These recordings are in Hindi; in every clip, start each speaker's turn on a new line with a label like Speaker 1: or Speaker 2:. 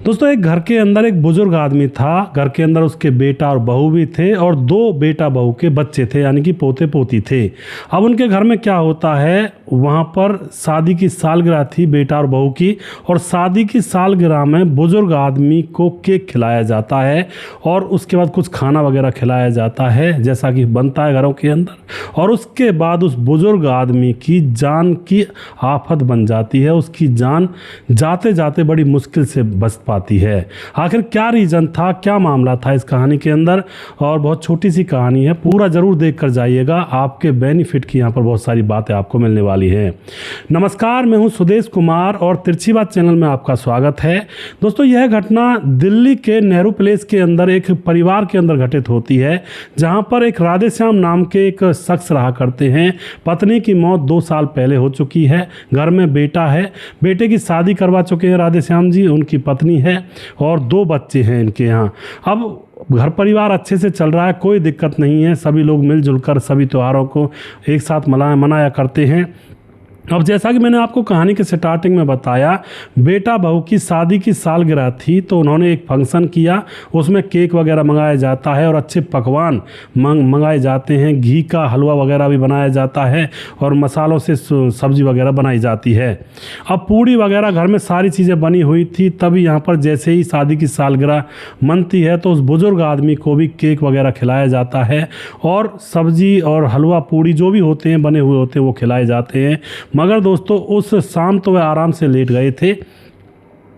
Speaker 1: दोस्तों एक घर के अंदर एक बुजुर्ग आदमी था। घर के अंदर उसके बेटा और बहू भी थे और दो बेटा बहू के बच्चे थे, यानी कि पोते पोती थे। अब उनके घर में क्या होता है, वहाँ पर शादी की सालगिरह थी बेटा और बहू की, और शादी की सालगिरह में बुजुर्ग आदमी को केक खिलाया जाता है और उसके बाद कुछ खाना वगैरह खिलाया जाता है जैसा कि बनता है घरों के अंदर। और उसके बाद उस बुजुर्ग आदमी की जान की आफत बन जाती है, उसकी जान जाते जाते बड़ी मुश्किल से बच पाती है। आखिर क्या रीज़न था, क्या मामला था इस कहानी के अंदर, और बहुत छोटी सी कहानी है, पूरा ज़रूर देख कर जाइएगा। आपके बेनिफिट की यहाँ पर बहुत सारी बातें आपको मिलने वाली हैं। नमस्कार, मैं हूँ सुदेश कुमार और तिरछी बात चैनल में आपका स्वागत है। दोस्तों यह घटना दिल्ली के नेहरू प्लेस के अंदर एक परिवार के अंदर घटित होती है, जहाँ पर एक राधेश्याम नाम के एक शख्स रहा करते हैं। पत्नी की मौत 2 साल पहले हो चुकी है। घर में बेटा है, बेटे की शादी करवा चुके हैं राधेश्याम जी, उनकी पत्नी है और 2 बच्चे हैं इनके यहाँ। अब घर परिवार अच्छे से चल रहा है, कोई दिक्कत नहीं है, सभी लोग मिलजुल कर सभी त्योहारों को एक साथ मनाया करते हैं। अब जैसा कि मैंने आपको कहानी के स्टार्टिंग में बताया, बेटा बहू की शादी की सालगिरह थी तो उन्होंने एक फंक्शन किया, उसमें केक वगैरह मंगाया जाता है और अच्छे पकवान मंगाए जाते हैं, घी का हलवा वगैरह भी बनाया जाता है और मसालों से सब्जी वगैरह बनाई जाती है। अब पूड़ी वगैरह घर में सारी चीज़ें बनी हुई थी। तभी यहाँ पर जैसे ही शादी की सालगिरह मनती है तो उस बुज़ुर्ग आदमी को भी केक वगैरह खिलाया जाता है और सब्जी और हलवा पूड़ी जो भी होते हैं बने हुए होते हैं वो खिलाए जाते हैं। मगर दोस्तों उस शाम तो वह आराम से लेट गए थे,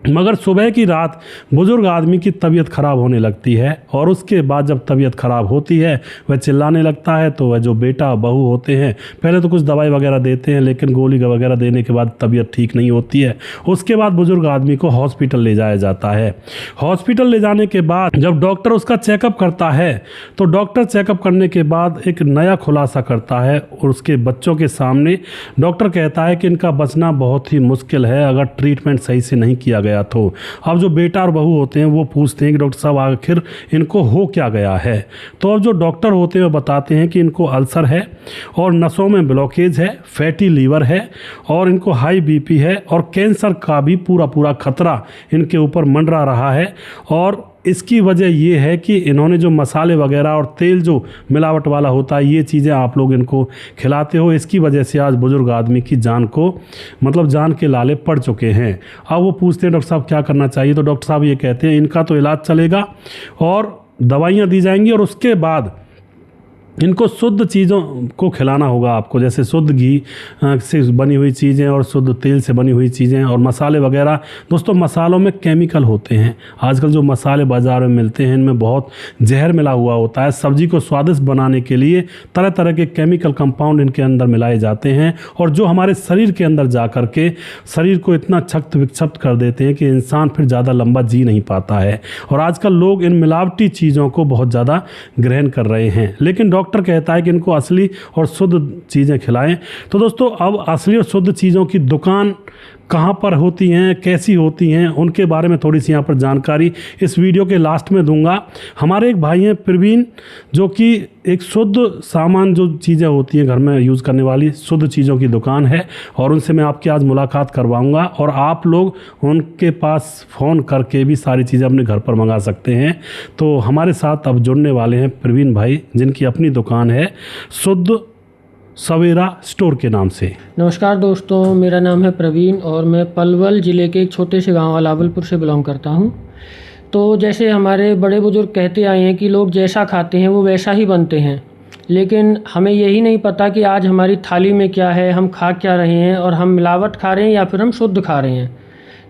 Speaker 1: मगर सुबह की रात बुजुर्ग आदमी की तबीयत ख़राब होने लगती है और उसके बाद जब तबीयत ख़राब होती है वह चिल्लाने लगता है। तो वह जो बेटा बहू होते हैं पहले तो कुछ दवाई वगैरह देते हैं, लेकिन गोली वगैरह देने के बाद तबीयत ठीक नहीं होती है। उसके बाद बुजुर्ग आदमी को हॉस्पिटल ले जाया जाता है। हॉस्पिटल ले जाने के बाद जब डॉक्टर उसका चेकअप करता है तो डॉक्टर चेकअप करने के बाद एक नया खुलासा करता है और उसके बच्चों के सामने डॉक्टर कहता है कि इनका बचना बहुत ही मुश्किल है अगर ट्रीटमेंट सही से नहीं किया गया तो। अब जो बेटा और बहू होते हैं वो पूछते हैं कि डॉक्टर साहब आखिर इनको हो क्या गया है। तो अब जो डॉक्टर होते हैं वो बताते हैं कि इनको अल्सर है और नसों में ब्लॉकेज है, फैटी लीवर है और इनको हाई बीपी है और कैंसर का भी पूरा खतरा इनके ऊपर मंडरा रहा है। और इसकी वजह ये है कि इन्होंने जो मसाले वगैरह और तेल जो मिलावट वाला होता है ये चीज़ें आप लोग इनको खिलाते हो, इसकी वजह से आज बुज़ुर्ग आदमी की जान को जान के लाले पड़ चुके हैं। अब वो पूछते हैं डॉक्टर साहब क्या करना चाहिए, तो डॉक्टर साहब ये कहते हैं इनका तो इलाज चलेगा और दवाइयाँ दी जाएंगी और उसके बाद इनको शुद्ध चीज़ों को खिलाना होगा आपको, जैसे शुद्ध घी से बनी हुई चीज़ें और शुद्ध तेल से बनी हुई चीज़ें और मसाले वगैरह। दोस्तों मसालों में केमिकल होते हैं, आजकल जो मसाले बाज़ार में मिलते हैं इनमें बहुत जहर मिला हुआ होता है। सब्जी को स्वादिष्ट बनाने के लिए तरह तरह के केमिकल कंपाउंड इनके अंदर मिलाए जाते हैं और जो हमारे शरीर के अंदर जा कर के शरीर को इतना क्षत विक्षत कर देते हैं कि इंसान फिर ज़्यादा लंबा जी नहीं पाता है। और आजकल लोग इन मिलावटी चीज़ों को बहुत ज़्यादा ग्रहण कर रहे हैं, लेकिन डॉक्टर कहता है कि इनको असली और शुद्ध चीज़ें खिलाएं। तो दोस्तों अब असली और शुद्ध चीज़ों की दुकान कहाँ पर होती हैं, कैसी होती हैं, उनके बारे में थोड़ी सी यहाँ पर जानकारी इस वीडियो के लास्ट में दूंगा। हमारे एक भाई हैं प्रवीण, जो कि एक शुद्ध सामान जो चीज़ें होती हैं घर में यूज़ करने वाली शुद्ध चीज़ों की दुकान है और उनसे मैं आपकी आज मुलाकात करवाऊंगा और आप लोग उनके पास फ़ोन करके भी सारी चीज़ें अपने घर पर मंगा सकते हैं। तो हमारे साथ अब जुड़ने वाले हैं प्रवीण भाई, जिनकी अपनी दुकान है शुद्ध सवेरा स्टोर के नाम से।
Speaker 2: नमस्कार दोस्तों, मेरा नाम है प्रवीण और मैं पलवल ज़िले के एक छोटे से गांव अलावलपुर से बिलोंग करता हूं। तो जैसे हमारे बड़े बुजुर्ग कहते आए हैं कि लोग जैसा खाते हैं वो वैसा ही बनते हैं, लेकिन हमें यही नहीं पता कि आज हमारी थाली में क्या है, हम खा क्या रहे हैं और हम मिलावट खा रहे हैं या फिर हम शुद्ध खा रहे हैं।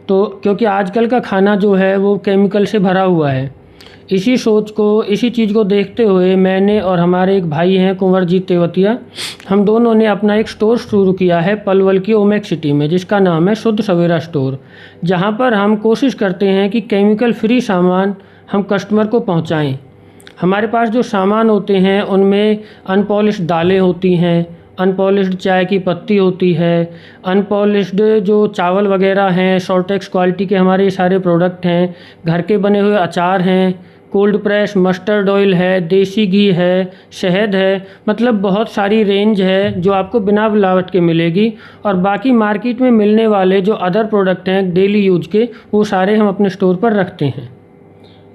Speaker 2: तो क्योंकि आजकल का खाना जो है वो केमिकल से भरा हुआ है, इसी सोच को, इसी चीज़ को देखते हुए मैंने और हमारे एक भाई हैं कुंवरजीत तेवतिया, हम दोनों ने अपना एक स्टोर शुरू किया है पलवल की ओमेक सिटी में, जिसका नाम है शुद्ध सवेरा स्टोर। जहां पर हम कोशिश करते हैं कि केमिकल फ्री सामान हम कस्टमर को पहुंचाएं। हमारे पास जो सामान होते हैं उनमें अनपॉलिश्ड दालें होती हैं, अनपॉलिश्ड चाय की पत्ती होती है, अनपॉलिश्ड जो चावल वगैरह हैं, शॉर्टेक्स क्वालिटी के हमारे सारे प्रोडक्ट हैं, घर के बने हुए अचार हैं, कोल्ड प्रेस, मस्टर्ड ऑयल है, देसी घी है, शहद है, मतलब बहुत सारी रेंज है जो आपको बिना मिलावट के मिलेगी। और बाकी मार्केट में मिलने वाले जो अदर प्रोडक्ट हैं डेली यूज के, वो सारे हम अपने स्टोर पर रखते हैं।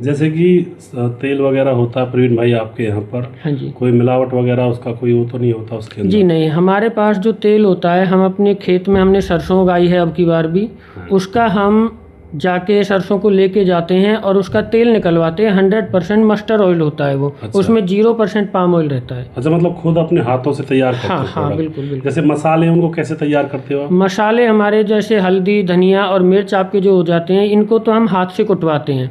Speaker 1: जैसे कि तेल वगैरह होता है प्रवीण भाई आपके यहाँ पर,
Speaker 2: हाँ जी।
Speaker 1: कोई मिलावट वगैरह उसका कोई वो तो नहीं होता उसके अंदर?
Speaker 2: जी नहीं, हमारे पास जो तेल होता है, हम अपने खेत में हमने सरसों उगाई है अब की बार भी, उसका हम जाके सरसों को लेके जाते हैं और उसका तेल निकलवाते हैं। 100% मस्टर्ड ऑयल होता है वो।
Speaker 1: अच्छा।
Speaker 2: उसमें 0% पाम ऑयल रहता है।
Speaker 1: अच्छा, मतलब खुद अपने हाथों से तैयार करते
Speaker 2: हाँ
Speaker 1: हो
Speaker 2: हाँ,
Speaker 1: product?
Speaker 2: बिल्कुल बिल्कुल।
Speaker 1: जैसे मसाले उनको कैसे तैयार करते हो आप?
Speaker 2: मसाले हमारे जैसे हल्दी, धनिया और मिर्च आपके जो हो जाते हैं, इनको तो हम हाथ से कुटवाते हैं।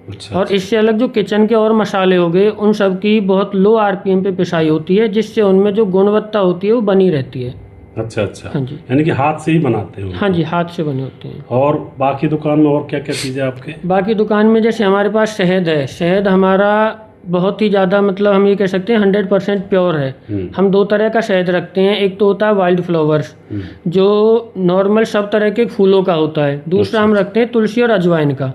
Speaker 1: अच्छा।
Speaker 2: और इससे अलग जो किचन के और मसाले हो गए, उन सब की बहुत लो RPM पे पिसाई होती है, जिससे उनमें जो गुणवत्ता होती है वो बनी रहती है।
Speaker 1: अच्छा अच्छा।
Speaker 2: हाँ जी।
Speaker 1: यानी कि हाथ से ही बनाते हो?
Speaker 2: हाँ जी, हाथ से बने होते हैं।
Speaker 1: और बाकी दुकान में और क्या क्या चीज़ें आपके?
Speaker 2: बाकी दुकान में जैसे हमारे पास शहद है। शहद हमारा बहुत ही ज़्यादा, मतलब हम ये कह सकते हैं 100% प्योर है। हम 2 तरह का शहद रखते हैं। एक तो होता है वाइल्ड फ्लावर्स, जो नॉर्मल सब तरह के फूलों का होता है। दूसरा हम रखते हैं तुलसी और अजवाइन का।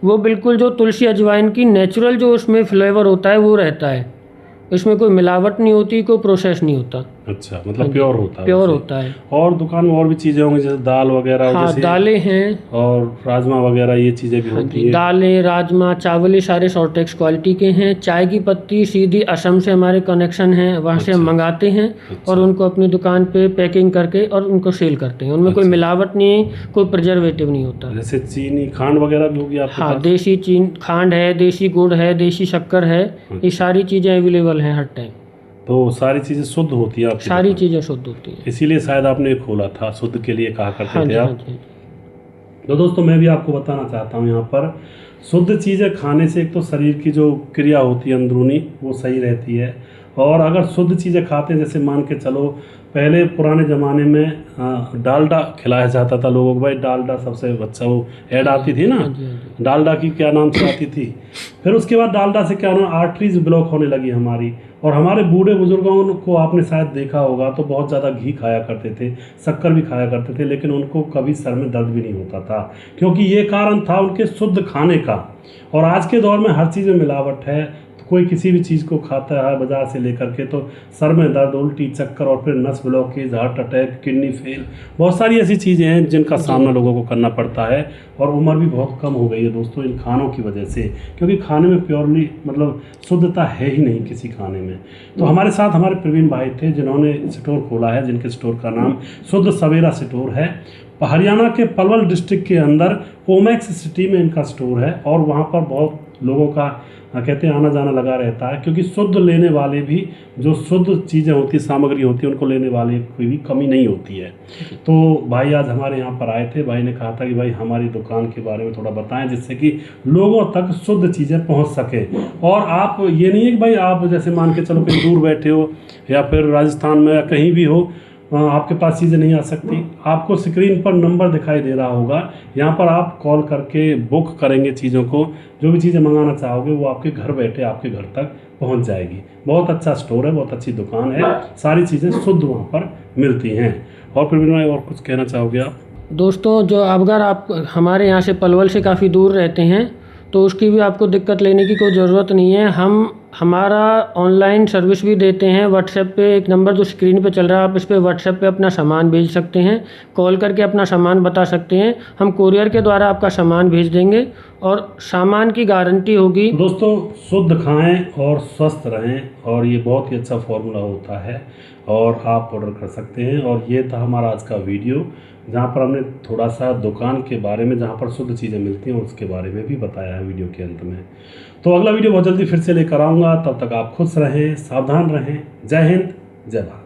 Speaker 2: वो बिल्कुल जो तुलसी अजवाइन की नेचुरल जो उसमें फ्लेवर होता है वो रहता है। इसमें कोई मिलावट नहीं होती, कोई प्रोसेस नहीं होता।
Speaker 1: अच्छा, मतलब प्योर होता है?
Speaker 2: प्योर होता है।
Speaker 1: और दुकान में और भी चीज़ें होंगी जैसे दाल वगैरह?
Speaker 2: हाँ,
Speaker 1: जैसे
Speaker 2: दालें हैं
Speaker 1: और राजमा वगैरह, ये चीज़ें भी होती है?
Speaker 2: दालें, राजमा, चावल, ये सारे शॉर्टेक्स क्वालिटी के हैं। चाय की पत्ती सीधी असम से हमारे कनेक्शन है, वहाँ से हम मंगाते हैं और उनको अपनी दुकान पे पैकिंग करके और उनको सेल करते हैं। उनमें कोई मिलावट नहीं है, कोई प्रिजर्वेटिव नहीं होता।
Speaker 1: जैसे चीनी, खांड वगैरह भी होगी आपके
Speaker 2: हाँ,
Speaker 1: पास?
Speaker 2: देसी खांड है, देसी गुड़ है, देसी शक्कर है, ये सारी चीज़ें अवेलेबल हैं हर टाइम।
Speaker 1: तो सारी चीज़ें शुद्ध होती है आपकी?
Speaker 2: सारी चीज़ें शुद्ध होती हैं।
Speaker 1: इसीलिए शायद आपने खोला था, शुद्ध के लिए कहा करते
Speaker 2: हाँ
Speaker 1: थे
Speaker 2: जी,
Speaker 1: आप।
Speaker 2: हाँ जी।
Speaker 1: तो दोस्तों मैं भी आपको बताना चाहता हूँ यहाँ पर, शुद्ध चीज़ें खाने से एक तो शरीर की जो क्रिया होती है अंदरूनी वो सही रहती है। और अगर शुद्ध चीज़ें खाते हैं, जैसे मान के चलो पहले पुराने ज़माने में डालडा खिलाया जाता था लोगों को। भाई डालडा सबसे अच्छा, वो ऐड आती थी ना डालडा की, क्या नाम से आती थी। फिर उसके बाद डालडा से क्या होना, आर्टरीज ब्लॉक होने लगी हमारी। और हमारे बूढ़े बुजुर्गों को आपने शायद देखा होगा तो बहुत ज़्यादा घी खाया करते थे, शक्कर भी खाया करते थे, लेकिन उनको कभी सर में दर्द भी नहीं होता था, क्योंकि ये कारण था उनके शुद्ध खाने का। और आज के दौर में हर चीज़ में मिलावट है, तो कोई किसी भी चीज़ को खाता है बाजार से लेकर के, तो सर में दर्द, उल्टी, चक्कर और फिर नस blockage, heart attack, kidney fail, बहुत सारी ऐसी चीज़ें हैं जिनका सामना लोगों को करना पड़ता है। और उम्र भी बहुत कम हो गई है दोस्तों इन खानों की वजह से, क्योंकि खाने में प्योरली मतलब शुद्धता है ही नहीं किसी खाने में। तो हमारे साथ हमारे प्रवीण भाई थे जिन्होंने स्टोर खोला है, जिनके स्टोर का नाम शुद्ध सवेरा स्टोर है। हरियाणा के पलवल डिस्ट्रिक्ट के अंदर ओमैक्स सिटी में इनका स्टोर है। और वहाँ पर बहुत लोगों का कहते हैं आना जाना लगा रहता है, क्योंकि शुद्ध लेने वाले भी, जो शुद्ध चीज़ें होती, सामग्री होती है, उनको लेने वाले कोई भी कमी नहीं होती है। तो भाई आज हमारे यहाँ पर आए थे। भाई ने कहा था कि भाई हमारी दुकान के बारे में थोड़ा बताएं, जिससे कि लोगों तक शुद्ध चीज़ें पहुँच सके। और आप ये नहीं है कि भाई आप जैसे मान के चलो कहीं दूर बैठे हो या फिर राजस्थान में या कहीं भी हो, आपके पास चीज़ें नहीं आ सकती, आपको स्क्रीन पर नंबर दिखाई दे रहा होगा, यहाँ पर आप कॉल करके बुक करेंगे चीज़ों को, जो भी चीज़ें मंगाना चाहोगे वो आपके घर बैठे आपके घर तक पहुँच जाएगी। बहुत अच्छा स्टोर है, बहुत अच्छी दुकान है, सारी चीज़ें शुद्ध वहाँ पर मिलती हैं। और फिर भी और कुछ कहना चाहोगे आप?
Speaker 2: दोस्तों, जो अगर आप हमारे यहाँ से पलवल से काफ़ी दूर रहते हैं तो उसकी भी आपको दिक्कत लेने की कोई ज़रूरत नहीं है। हम हमारा ऑनलाइन सर्विस भी देते हैं। व्हाट्सएप पे एक नंबर जो स्क्रीन पे चल रहा है, आप इस पे व्हाट्सएप पे अपना सामान भेज सकते हैं, कॉल करके अपना सामान बता सकते हैं, हम कोरियर के द्वारा आपका सामान भेज देंगे और सामान की गारंटी होगी।
Speaker 1: दोस्तों शुद्ध खाएं और स्वस्थ रहें, और ये बहुत ही अच्छा फॉर्मूला होता है और आप ऑर्डर कर सकते हैं। और ये था हमारा आज का वीडियो, जहाँ पर हमने थोड़ा सा दुकान के बारे में, जहाँ पर शुद्ध चीज़ें मिलती हैं, उसके बारे में भी बताया है वीडियो के अंत में। तो अगला वीडियो बहुत जल्दी फिर से लेकर आऊँगा, तब तक आप खुश रहें, सावधान रहें। जय हिंद, जय भारत।